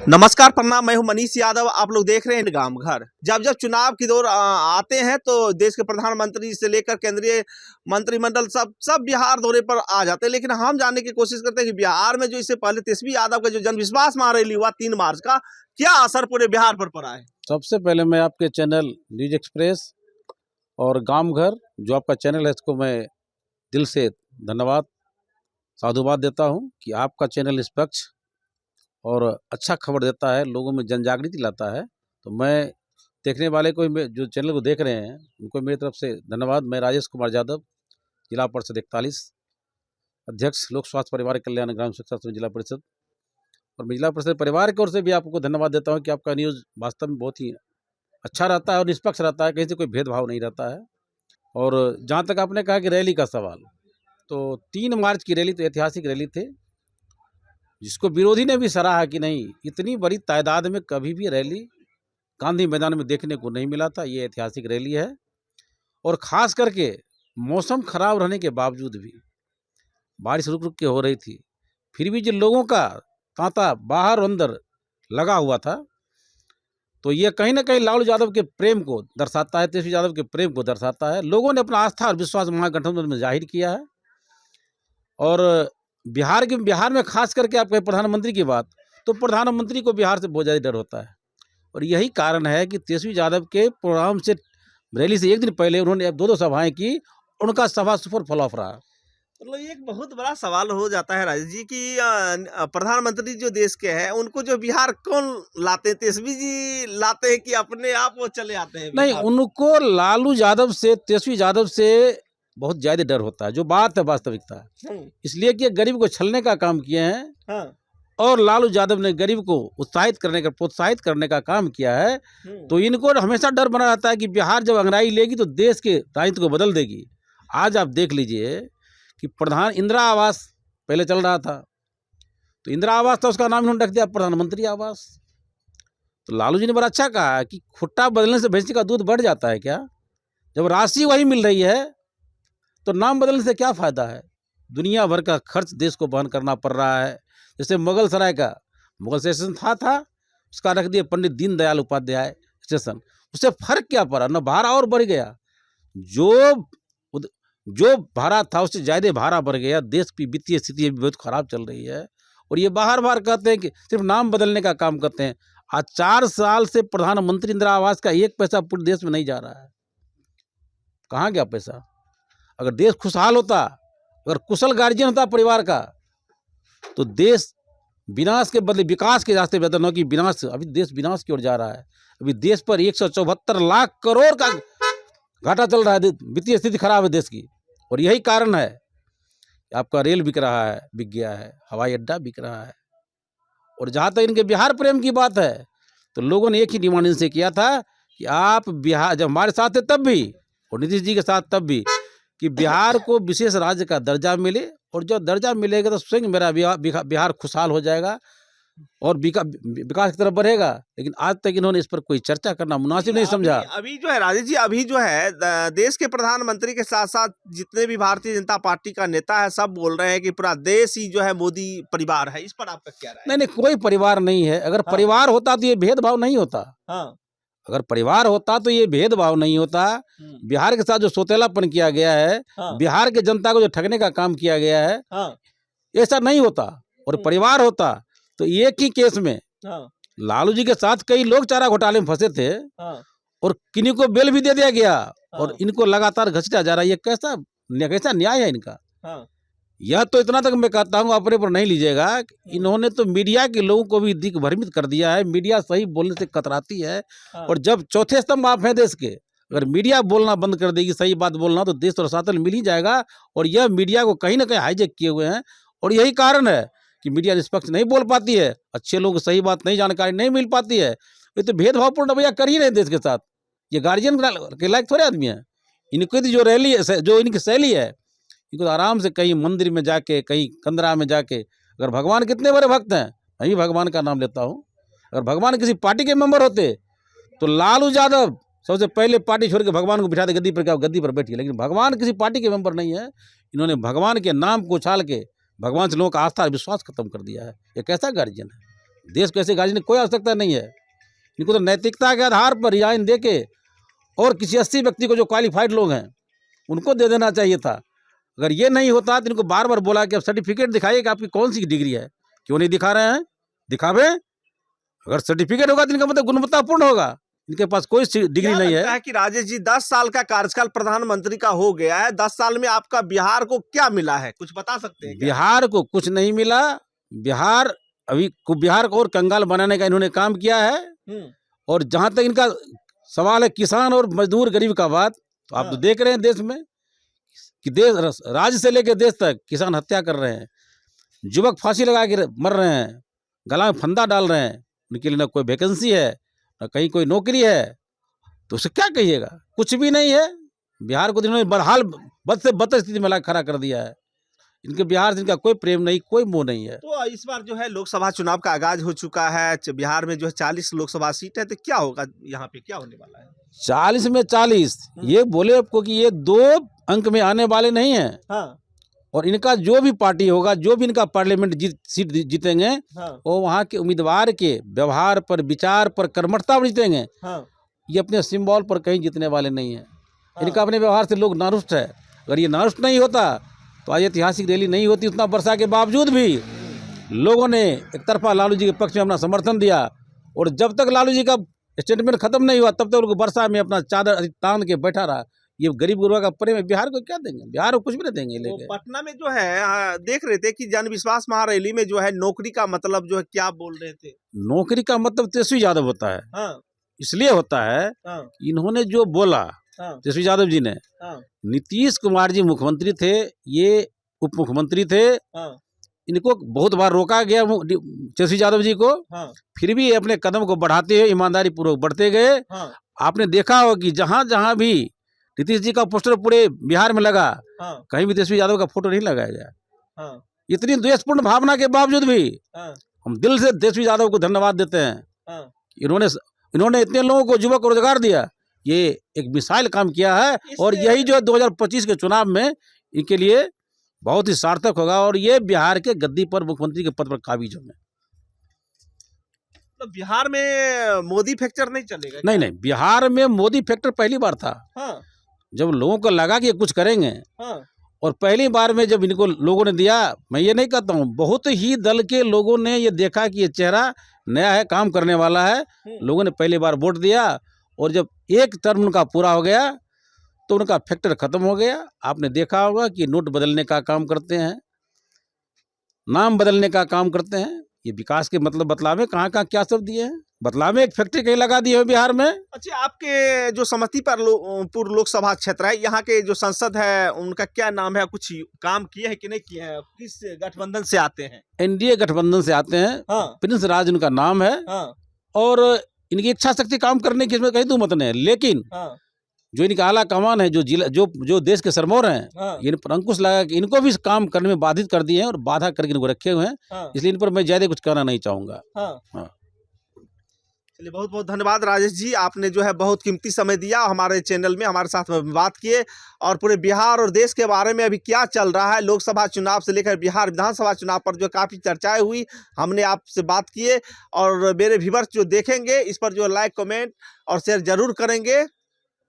नमस्कार, प्रणाम। मैं हूं मनीष यादव। आप लोग देख रहे हैं गांव घर। जब जब चुनाव की दौर आते हैं तो देश के प्रधानमंत्री से लेकर केंद्रीय मंत्रिमंडल सब बिहार दौरे पर आ जाते हैं। लेकिन हम जानने की कोशिश करते हैं कि बिहार में जो इससे पहले तेजस्वी यादव का जो जनविश्वास महारैली हुआ 3 मार्च का, क्या असर पूरे बिहार पर पड़ा है? सबसे पहले मैं आपके चैनल न्यूज एक्सप्रेस और गांव घर जो आपका चैनल है, इसको मैं दिल से धन्यवाद साधुवाद देता हूं कि आपका चैनल निष्पक्ष और अच्छा खबर देता है, लोगों में जन जागृति लाता है। तो मैं देखने वाले को जो चैनल को देख रहे हैं उनको मेरी तरफ से धन्यवाद। मैं राजेश कुमार यादव, जिला परिषद 41, अध्यक्ष लोक स्वास्थ्य परिवार कल्याण ग्राम शिक्षा समिति जिला परिषद, और मैं जिला परिषद परिवार की ओर से भी आपको धन्यवाद देता हूँ कि आपका न्यूज़ वास्तव में बहुत ही अच्छा रहता है और निष्पक्ष रहता है, कहीं से कोई भेदभाव नहीं रहता है। और जहाँ तक आपने कहा कि रैली का सवाल, तो 3 मार्च की रैली तो ऐतिहासिक रैली थे, जिसको विरोधी ने भी सराहा कि नहीं, इतनी बड़ी तादाद में कभी भी रैली गांधी मैदान में देखने को नहीं मिला था। ये ऐतिहासिक रैली है और ख़ास करके मौसम खराब रहने के बावजूद भी बारिश रुक रुक के हो रही थी, फिर भी जो लोगों का तांता बाहर और अंदर लगा हुआ था, तो ये कहीं ना कहीं लालू यादव के प्रेम को दर्शाता है, तेजस्वी यादव के प्रेम को दर्शाता है। लोगों ने अपना आस्था और विश्वास महागठबंधन में जाहिर किया है। और बिहार में खास करके आप कहें प्रधानमंत्री की बात, तो प्रधानमंत्री को बिहार से बहुत ज़्यादा डर होता है। और यही कारण है कि तेजस्वी यादव के प्रोग्राम से, रैली से एक दिन पहले उन्होंने 2-2 सभाएँ की, उनका सभा सुपर फ्लॉप रहा। मतलब ये एक बहुत बड़ा सवाल हो जाता है राजेश जी कि प्रधानमंत्री जो देश के हैं उनको जो बिहार कौन लाते हैं? तेजस्वी जी लाते हैं कि अपने आप वो चले आते हैं नहीं, बिहार? उनको लालू यादव से, तेजस्वी यादव से बहुत ज़्यादा डर होता है, जो बात है वास्तविकता। इसलिए कि गरीब को छलने का काम किए हैं। हाँ। और लालू यादव ने गरीब को प्रोत्साहित करने का काम किया है। तो इनको हमेशा डर बना रहता है कि बिहार जब अंगड़ाई लेगी तो देश के राजनीति को बदल देगी। आज आप देख लीजिए कि प्रधान इंदिरा आवास पहले चल रहा था, तो इंदिरा आवास था, उसका नाम इन्होंने रख दिया प्रधानमंत्री आवास। तो लालू जी ने बड़ा अच्छा कहा कि खुट्टा बदलने से भैंसी का दूध बढ़ जाता है क्या? जब राशि वही मिल रही है तो नाम बदलने से क्या फ़ायदा है? दुनिया भर का खर्च देश को वहन करना पड़ रहा है। जैसे मुगल स्टेशन था, उसका रख दिया पंडित दीनदयाल उपाध्याय स्टेशन। उससे फर्क क्या पड़ा? न भाड़ा और बढ़ गया, जो भाड़ा था उससे ज़्यादा भाड़ा बढ़ गया। देश की वित्तीय स्थिति भी बहुत खराब चल रही है। और ये बार कहते हैं कि सिर्फ नाम बदलने का काम करते हैं। आज 4 साल से प्रधानमंत्री इंदिरा आवास का 1 पैसा पूरे देश में नहीं जा रहा है। कहाँ गया पैसा? अगर देश खुशहाल होता, अगर कुशल गार्जियन होता परिवार का, तो देश विनाश के बदले विकास के रास्ते बेहतर, न कि विनाश। अभी देश विनाश की ओर जा रहा है। अभी देश पर 174 लाख करोड़ का घाटा चल रहा है। वित्तीय स्थिति खराब है देश की। और यही कारण है कि आपका रेल बिक रहा है, बिक गया है, हवाई अड्डा बिक रहा है। और जहाँ तक इनके बिहार प्रेम की बात है, तो लोगों ने एक ही डिमांड इनसे किया था कि आप बिहार, जब हमारे साथ थे तब भी और नीतीश जी के साथ तब भी, कि बिहार को विशेष राज्य का दर्जा मिले। और जब दर्जा मिलेगा तो स्वयं मेरा बिहार खुशहाल हो जाएगा और विकास की तरफ बढ़ेगा। लेकिन आज तक इन्होंने इस पर कोई चर्चा करना मुनासिब नहीं समझा। अभी जो है राजेश जी, अभी जो है देश के प्रधानमंत्री के साथ साथ जितने भी भारतीय जनता पार्टी का नेता है, सब बोल रहे हैं कि पूरा देश ही जो है मोदी परिवार है। इस पर आपका क्या राय है? नहीं, कोई परिवार नहीं है। अगर परिवार होता तो ये भेदभाव नहीं होता। अगर परिवार होता तो ये भेदभाव नहीं होता। बिहार के साथ जो सौतेलापन किया गया है, बिहार के जनता को जो ठगने का काम किया गया है, ऐसा नहीं होता। और परिवार होता तो एक ही केस में लालू जी के साथ कई लोग चारा घोटाले में फंसे थे और किन्हीं को बेल भी दे दिया गया और इनको लगातार घसीटा जा रहा है। ये कैसा न्याय है इनका? यह तो इतना तक मैं कहता हूँ, अपने पर नहीं लीजिएगा। इन्होंने तो मीडिया के लोगों को भी दिग्भ्रमित कर दिया है। मीडिया सही बोलने से कतराती है। और जब चौथे स्तंभ आप हैं देश के, अगर मीडिया बोलना बंद कर देगी, सही बात बोलना, तो देश और शासन मिल ही जाएगा। और यह मीडिया को कहीं ना कहीं हाईजेक किए हुए हैं। और यही कारण है कि मीडिया निष्पक्ष नहीं बोल पाती है, अच्छे लोग सही बात नहीं, जानकारी नहीं मिल पाती है। ये तो भेदभावपूर्ण रवैया कर ही रहे देश के साथ। ये गार्जियन के लायक थोड़े आदमी है। इनकी जो रैली है, जो इनकी शैली है, इनको आराम से कहीं मंदिर में जाके, कहीं कंदरा में जाके, अगर भगवान कितने बड़े भक्त हैं, मैं भी भगवान का नाम लेता हूँ, अगर भगवान किसी पार्टी के मेंबर होते तो लालू यादव सबसे पहले पार्टी छोड़ के भगवान को बिठा दे गद्दी पर, क्या गद्दी पर बैठिए। लेकिन भगवान किसी पार्टी के मेंबर नहीं है। इन्होंने भगवान के नाम को उछाल के भगवान से लोगों का आस्था और विश्वास खत्म कर दिया है। ये कैसा गार्जियन है? देश को ऐसे गाड़ी की कोई आवश्यकता नहीं है। इनको तो नैतिकता के आधार पर रिजाइन दे के और किसी 80 व्यक्ति को जो क्वालिफाइड लोग हैं उनको दे देना चाहिए था। अगर ये नहीं होता तो इनको बार बार बोला कि अब सर्टिफिकेट दिखाइए कि आपकी कौन सी डिग्री है, क्यों नहीं दिखा रहे हैं? दिखावे। अगर सर्टिफिकेट होगा तो इनका मतलब गुणवत्तापूर्ण होगा। इनके पास कोई डिग्री क्या नहीं लगता है। है कि राजेश जी 10 साल का कार्यकाल प्रधानमंत्री का हो गया है, 10 साल में आपका बिहार को क्या मिला है, कुछ बता सकते हैं क्या? बिहार को कुछ नहीं मिला। बिहार को और कंगाल बनाने का इन्होंने काम किया है। और जहां तक इनका सवाल है किसान और मजदूर गरीब का बात, तो आप तो देख रहे हैं देश में कि देश राज्य से लेकर देश तक किसान हत्या कर रहे हैं, युवक फांसी लगा के मर रहे हैं, गला में फंदा डाल रहे हैं। उनके लिए ना कोई वैकेंसी है ना कहीं कोई नौकरी है, तो उसे क्या कहिएगा? कुछ भी नहीं है। बिहार को इन्होंने बदहाल बद से बदतर स्थिति में ला खड़ा कर दिया है। इनके बिहार से इनका कोई प्रेम नहीं, कोई मोह नहीं है। तो इस बार जो है लोकसभा चुनाव का आगाज हो चुका है, बिहार में जो है 40 लोकसभा सीट है, तो क्या होगा यहाँ पे, क्या होने वाला है? 40 में 40 ये बोले आपको कि ये 2 अंक में आने वाले नहीं है। हाँ, और इनका जो भी पार्टी होगा, जो भी इनका पार्लियामेंट सीट जीतेंगे, हाँ, वो वहाँ के उम्मीदवार के व्यवहार पर, विचार पर, कर्मठता पर जीतेंगे। हाँ, ये अपने सिंबल पर कहीं जीतने वाले नहीं है। हाँ। इनका अपने व्यवहार से लोग नारुष्ट है। अगर ये नारुष्ट नहीं होता तो आज ऐतिहासिक रैली नहीं होती। उतना वर्षा के बावजूद भी लोगों ने एक तरफा लालू जी के पक्ष में अपना समर्थन दिया। और जब तक लालू जी का स्टेटमेंट खत्म नहीं हुआ तब तक उनको वर्षा में अपना चादर तान के बैठा रहा। ये गरीब गुरबा का प्रेम है। बिहार को क्या देंगे? बिहार को कुछ भी नहीं देंगे तो लेके। पटना में जो है देख रहे थे कि जन विश्वास महारैली में जो है नौकरी का मतलब जो है क्या बोल रहे थे? नौकरी का मतलब तेजस्वी यादव होता है। हाँ, इसलिए होता है हाँ, इन्होंने जो बोला, हाँ, तेजस्वी यादव जी ने, हाँ, नीतीश कुमार जी मुख्यमंत्री थे, ये उप मुख्यमंत्री थे, हाँ, इनको बहुत बार रोका गया तेजस्वी यादव जी को, हाँ, फिर भी ये अपने कदम को बढ़ाते हुए ईमानदारी पूर्वक बढ़ते गए। हाँ, आपने देखा हो कि जहां जहां भी नीतीश जी का पोस्टर पूरे बिहार में लगा, हाँ, कहीं भी तेजस्वी यादव का फोटो नहीं लगाया गया। हाँ, इतनी द्वेषपूर्ण भावना के बावजूद भी हाँ, हम दिल से तेजस्वी यादव को धन्यवाद देते हैं। हाँ। इन्होंने इतने लोगों को युवक को रोजगार दिया। ये एक मिसाइल काम किया है। और यही जो 2025 के चुनाव में इनके लिए बहुत ही सार्थक होगा और ये बिहार के गद्दी पर, मुख्यमंत्री के पद पर काबिज होंगे। तो बिहार में मोदी फैक्टर नहीं चलेगा? नहीं, बिहार में मोदी फैक्टर पहली बार था। हाँ, जब लोगों को लगा कि ये कुछ करेंगे, हाँ, और पहली बार में जब इनको लोगों ने दिया, मैं ये नहीं कहता हूँ, बहुत ही दल के लोगों ने ये देखा कि ये चेहरा नया है, काम करने वाला है, लोगों ने पहली बार वोट दिया। और जब एक टर्म उनका पूरा हो गया तो उनका फैक्टर खत्म हो गया। आपने देखा होगा कि नोट बदलने का काम करते हैं, नाम बदलने का काम करते हैं। ये विकास के मतलब बतलावे कहाँ क्या सब दिए हैं? बतलावे एक फैक्ट्री कहीं लगा दिए हैं बिहार में। अच्छा, आपके जो समस्तीपुर लोकसभा क्षेत्र है, यहाँ के जो संसद है उनका क्या नाम है, कुछ काम किए हैं कि नहीं किए हैं? किस गठबंधन से आते हैं? एनडीए गठबंधन से आते हैं। हाँ, प्रिंस राज उनका नाम है। हाँ, और इनकी इच्छा शक्ति काम करने की इसमें कहीं दो मत नहीं है। लेकिन हाँ, जो इनका आला कमान है, जो जिला जो देश के सरमौर हैं, हाँ, इन पर अंकुश लगा कि इनको भी काम करने में बाधित कर दिए हैं और बाधा करके इनको रखे हुए हैं। हाँ, इसलिए इन पर मैं ज्यादा कुछ कहना नहीं चाहूंगा। हाँ। हाँ। चलिए, बहुत बहुत धन्यवाद राजेश जी, आपने जो है बहुत कीमती समय दिया हमारे चैनल में, हमारे साथ में बात किए और पूरे बिहार और देश के बारे में अभी क्या चल रहा है, लोकसभा चुनाव से लेकर बिहार विधानसभा चुनाव पर जो काफ़ी चर्चाएं हुई, हमने आपसे बात किए। और मेरे व्यूअर्स जो देखेंगे इस पर जो लाइक, कमेंट और शेयर जरूर करेंगे।